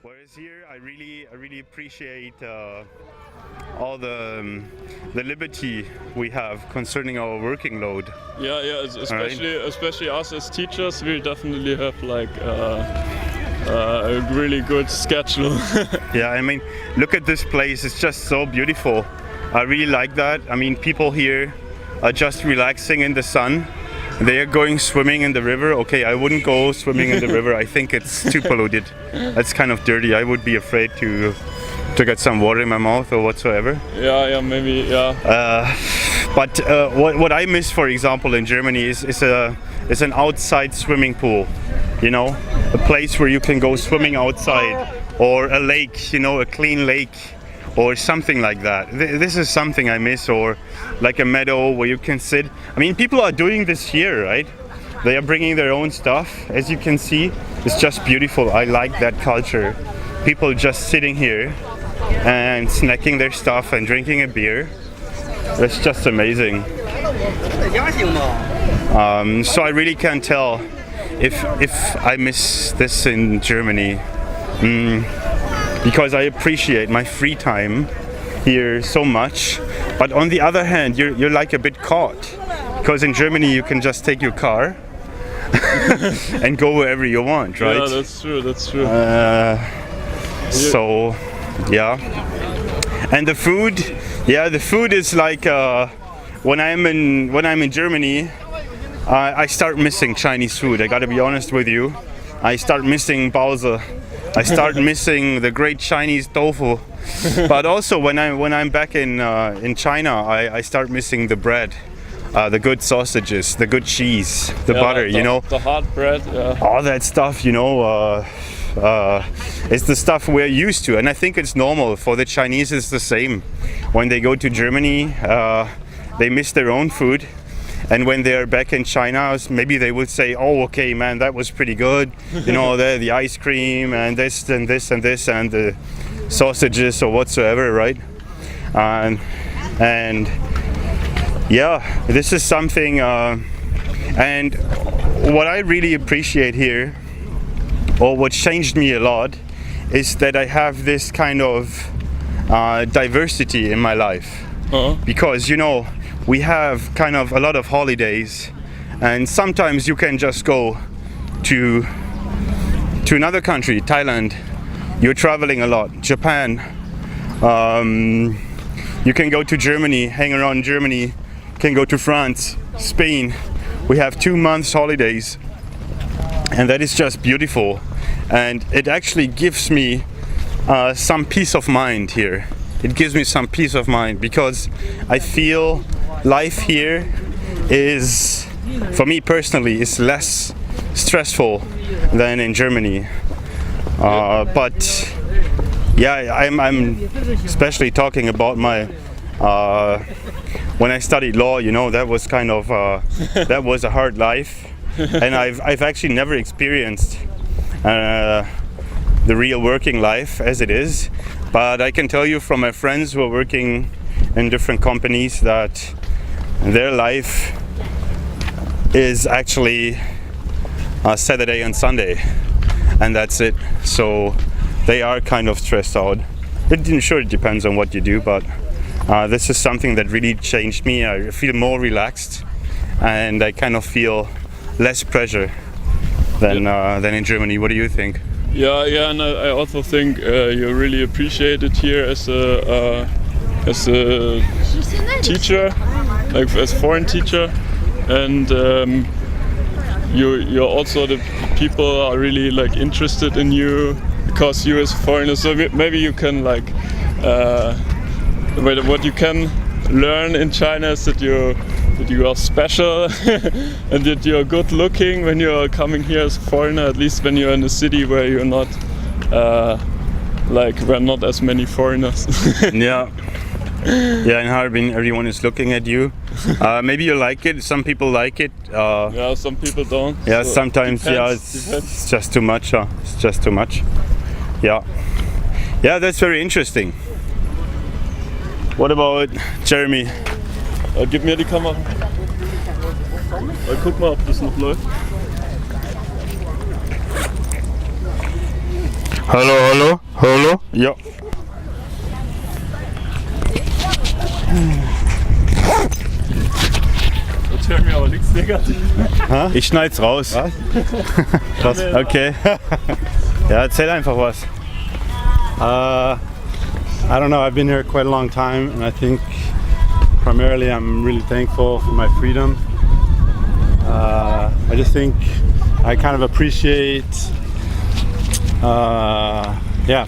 Whereas here, I really appreciate all the liberty we have concerning our working load. Yeah, especially us as teachers, we definitely have like a really good schedule. Yeah, I mean, look at this place. It's just so beautiful. I really like that. I mean, people here are just relaxing in the sun. They are going swimming in the river. Okay, I wouldn't go swimming in the river. I think it's too polluted. It's kind of dirty. I would be afraid to get some water in my mouth or whatsoever. Yeah, maybe, yeah. But what I miss, for example, in Germany is an outside swimming pool. You know, a place where you can go swimming outside, or a lake. You know, a clean lake, or something like that. This is something I miss, or like a meadow where you can sit. I mean, people are doing this here, right? They are bringing their own stuff. As you can see, it's just beautiful. I like that culture. People just sitting here and snacking their stuff and drinking a beer. That's just amazing. So I really can't tell if I miss this in Germany. Because I appreciate my free time here so much, but on the other hand, you're like a bit caught, because in Germany you can just take your car and go wherever you want, right? Yeah, that's true. So, yeah, and the food is like when I'm in Germany, I start missing Chinese food. I gotta be honest with you. I start missing baozi. I start missing the great Chinese tofu, but also when I'm back in China, I start missing the bread, the good sausages, the good cheese, the butter, you know, the hard bread, all that stuff, you know. It's the stuff we're used to, and I think it's normal for the Chinese. It's the same. When they go to Germany, they miss their own food. And when they're back in China, maybe they would say, "Oh, okay, man, that was pretty good. You know, the ice cream and this and this and this and the sausages or whatsoever, right?" And yeah, this is something. And what I really appreciate here, or what changed me a lot, is that I have this kind of diversity in my life. Because, you know, we have kind of a lot of holidays, and sometimes you can just go to another country, Thailand. You're traveling a lot. Japan. You can go to Germany, hang around Germany. Can go to France, Spain. We have 2 months holidays, and that is just beautiful. And it actually gives me some peace of mind here. It gives me some peace of mind because I feel life here is, for me personally, is less stressful than in Germany. But yeah, I'm especially talking about my when I studied law. You know, that was kind of that was a hard life, and I've actually never experienced the real working life as it is. But I can tell you from my friends who are working in different companies that their life is actually Saturday and Sunday, and that's it. So they are kind of stressed out. Sure, it depends on what you do, but this is something that really changed me. I feel more relaxed, and I kind of feel less pressure than in Germany. What do you think? Yeah, and I also think you really appreciate it here as a teacher, like as foreign teacher, and you're also the people are really like interested in you because you as foreigners. So maybe you can like what you can learn in China is that you are special and that you're good looking when you're coming here as a foreigner, at least when you're in a city where you're not where not as many foreigners. Yeah, in Harbin everyone is looking at you. Maybe you like it, some people like it. Yeah, some people don't. Yeah, so sometimes depends. It's just too much. It's just too much. Yeah, that's very interesting. What about Jeremy? Gib mir die Kamera. Guck mal, ob das noch läuft. Hallo. Ja. Jetzt hören wir aber nichts Negatives. Ich schneid's raus. Was? Okay. Ja, erzähl einfach was. I don't know, I've been here quite a long time, and I think primarily I'm really thankful for my freedom. I just think I kind of appreciate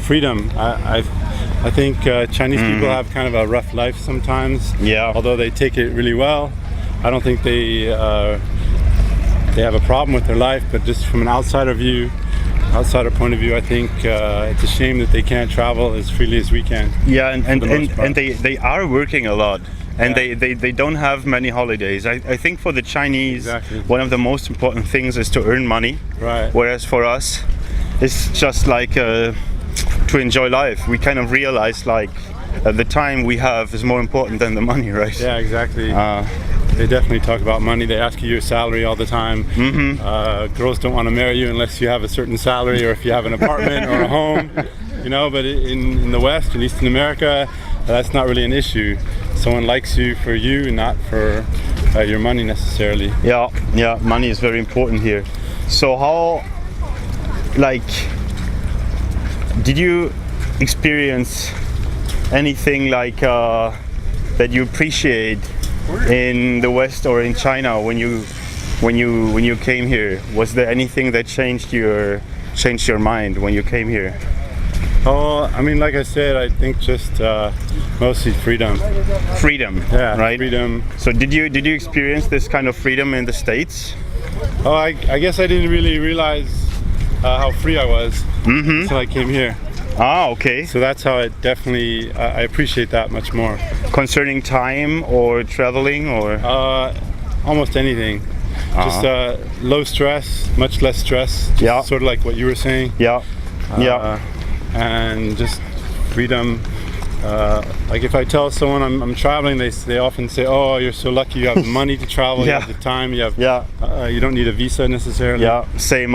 freedom. I think Chinese people have kind of a rough life sometimes. Yeah. Although they take it really well, I don't think they have a problem with their life. But just from an outsider point of view, I think it's a shame that they can't travel as freely as we can. Yeah, and they are working a lot. And they don't have many holidays. I think for the Chinese, Exactly. one of the most important things is to earn money. Right. Whereas for us, it's just like to enjoy life. We kind of realize like the time we have is more important than the money, right? Yeah, exactly. They definitely talk about money. They ask you your salary all the time. Girls don't want to marry you unless you have a certain salary or if you have an apartment or a home. You know, but in the West, at least in America, that's not really an issue. Someone likes you for you and not for your money necessarily. Yeah, money is very important here. So how, like, did you experience anything like that you appreciate in the West or in China when you came here? Was there anything that changed your mind when you came here? Oh, I mean, like I said, I think just mostly freedom. Freedom, Yeah, right? freedom. So did you experience this kind of freedom in the States? Oh, I guess I didn't really realize how free I was until I came here. Ah, okay. So that's how it definitely, I appreciate that much more. Concerning time or traveling or? Almost anything. Just low stress, much less stress. Just Yeah. Sort of like what you were saying. Yeah. And just freedom. Like if I tell someone I'm traveling, they often say, "Oh, you're so lucky. You have the money to travel. You Yeah. have the time. You have. Yeah. You don't need a visa necessarily." Yeah, same.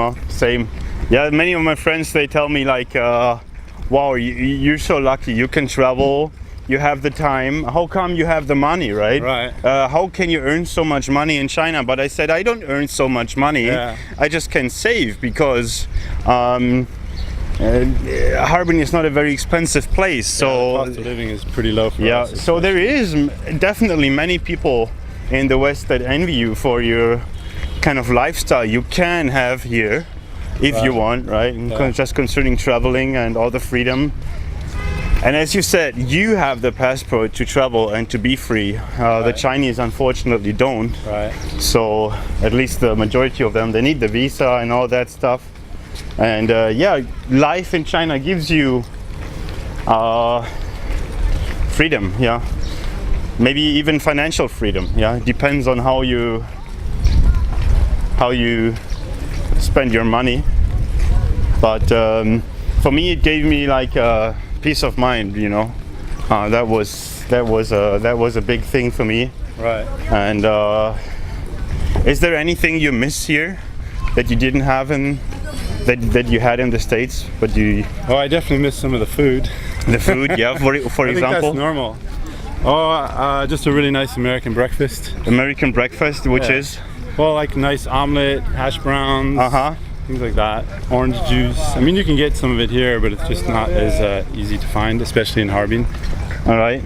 Yeah, many of my friends, they tell me like, wow, you're so lucky. You can travel. You have the time. How come you have the money, right? Right. How can you earn so much money in China? But I said, I don't earn so much money. Yeah. I just can save because Harbin is not a very expensive place. So the cost of living is pretty low for yeah, us. so there is definitely many people in the West that envy you for your kind of lifestyle you can have here if you want, right? And just concerning traveling and all the freedom. And as you said, you have the passport to travel and to be free. The Chinese unfortunately don't. Right. So at least the majority of them, they need the visa and all that stuff. And life in China gives you freedom, yeah. Maybe even financial freedom, yeah. Depends on how you spend your money. But for me, it gave me like a peace of mind, you know. That was a big thing for me. Right. And is there anything you miss here that you didn't have that you had in the States, but you? Oh, I definitely miss some of the food. The food, yeah. For I think example, that's normal. Oh, just a really nice American breakfast. American breakfast, which Yeah. is Well, like nice omelet, hash browns, things like that. Orange juice. I mean, you can get some of it here, but it's just not as easy to find, especially in Harbin. all right.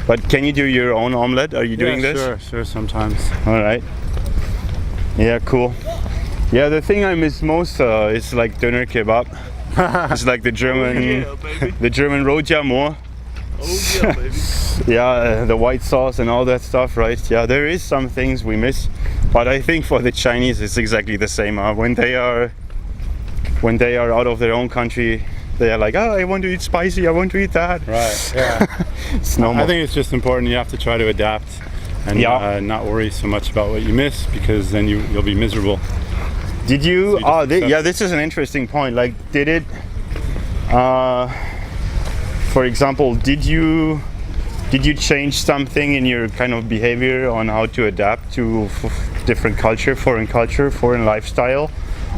But can you do your own omelet? Are you doing Yeah, this? Sure, sometimes. All right. Yeah, cool. Yeah, the thing I miss most is like doner kebab. It's like the German Rojamo. Yeah, the white sauce and all that stuff, right? Yeah, there is some things we miss, but I think for the Chinese it's exactly the same. When they are out of their own country, they are like, oh, I want to eat spicy, I want to eat that. Right. Yeah. It's normal. I think it's just important. You have to try to adapt and not worry so much about what you miss, because then you'll be miserable. Did you? So This is an interesting point. Like, did it? For example, did you change something in your kind of behavior on how to adapt to different culture, foreign lifestyle,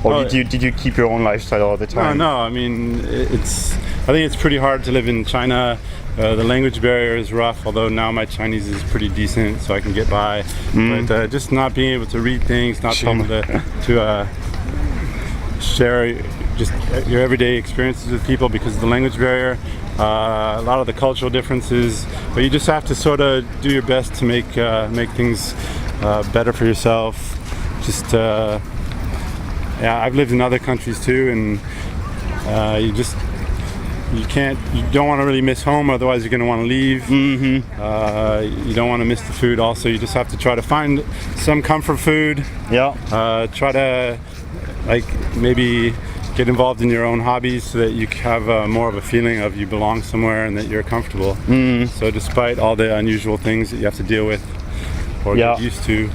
or Oh, did you keep your own lifestyle all the No, time? no. I mean, I think it's pretty hard to live in China. The language barrier is rough, although now my Chinese is pretty decent, so I can get by. But just not being able to read things, not being able to share just your everyday experiences with people because of the language barrier. A lot of the cultural differences, but you just have to sort of do your best to make things better for yourself. Just yeah, I've lived in other countries too, and you don't want to really miss home, otherwise you're going to want to leave. You don't want to miss the food also. You just have to try to find some comfort food. Yeah. Try to maybe get involved in your own hobbies so that you have more of a feeling of you belong somewhere and that you're comfortable. So despite all the unusual things that you have to deal with or get used to,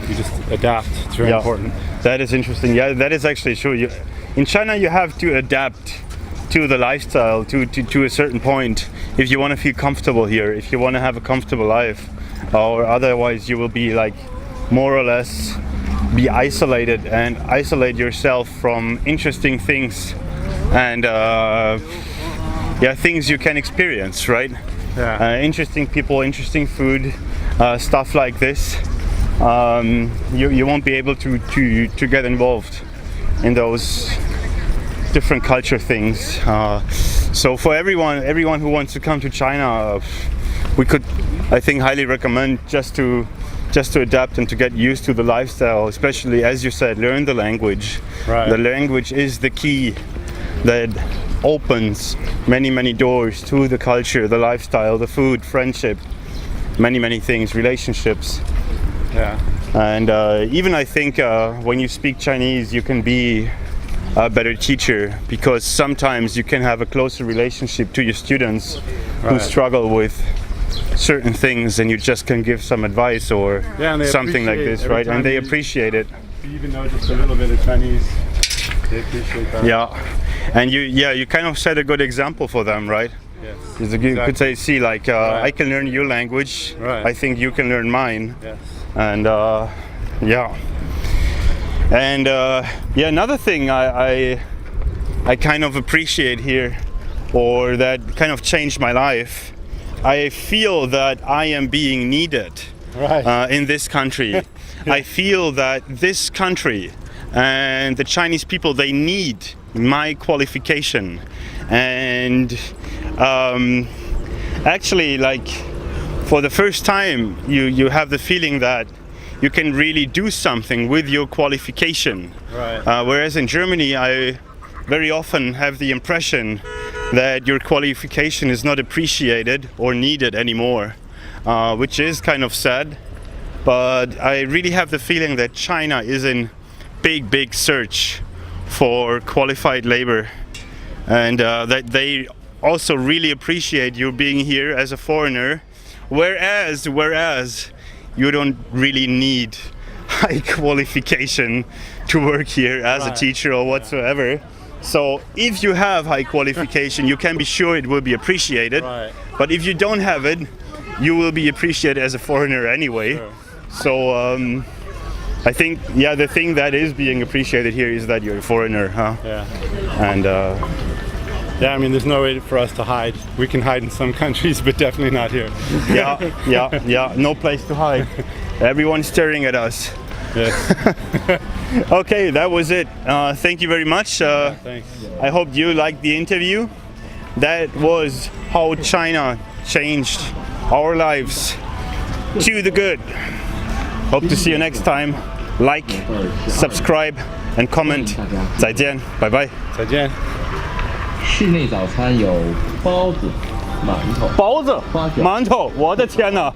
you just adapt. It's very important. That is interesting. Yeah, that is actually true. In China, you have to adapt to the lifestyle to a certain point if you want to feel comfortable here, if you want to have a comfortable life, or otherwise you will be like more or less be isolated and isolate yourself from interesting things and things you can experience, right? Interesting people, interesting food, stuff like this. You won't be able to get involved in those different culture things. So for everyone who wants to come to China, we could, I think, highly recommend just to adapt and to get used to the lifestyle, especially as you said, learn the language. Right. The language is the key that opens many doors to the culture, the lifestyle, the food, friendship, many things, relationships. Yeah. And even I think when you speak Chinese, you can be a better teacher because sometimes you can have a closer relationship to your students who struggle with certain things, and you just can give some advice or something like this, right? And they appreciate it. You even know just a little bit of Chinese, they appreciate that. Yeah, and you kind of set a good example for them, right? Yes. You could say, see, like I can learn your language. Right. I think you can learn mine. Yes. And another thing I kind of appreciate here, or that kind of changed my life. I feel that I am being needed in this country. I feel that this country and the Chinese people, they need my qualification. And actually, like, for the first time, you have the feeling that you can really do something with your qualification. Right. Whereas in Germany, I very often have the impression that your qualification is not appreciated or needed anymore, which is kind of sad. But I really have the feeling that China is in big search for qualified labor, and that they also really appreciate you being here as a foreigner, whereas you don't really need high qualification to work here as a teacher or whatsoever. So if you have high qualification, you can be sure it will be appreciated. Right. But if you don't have it, you will be appreciated as a foreigner anyway. Sure. So I think, the thing that is being appreciated here is that you're a foreigner, huh? Yeah. And I mean, there's no way for us to hide. We can hide in some countries, but definitely not here. No place to hide. Everyone's staring at us. Yes. Okay, that was it. Thank you very much. Thanks. I hope you liked the interview. That was how China changed our lives to the good. Hope to see you next time. Like, subscribe, and comment. 再见，拜拜。再见。室内早餐有包子、馒头、包子、花卷馒头，我的天哪！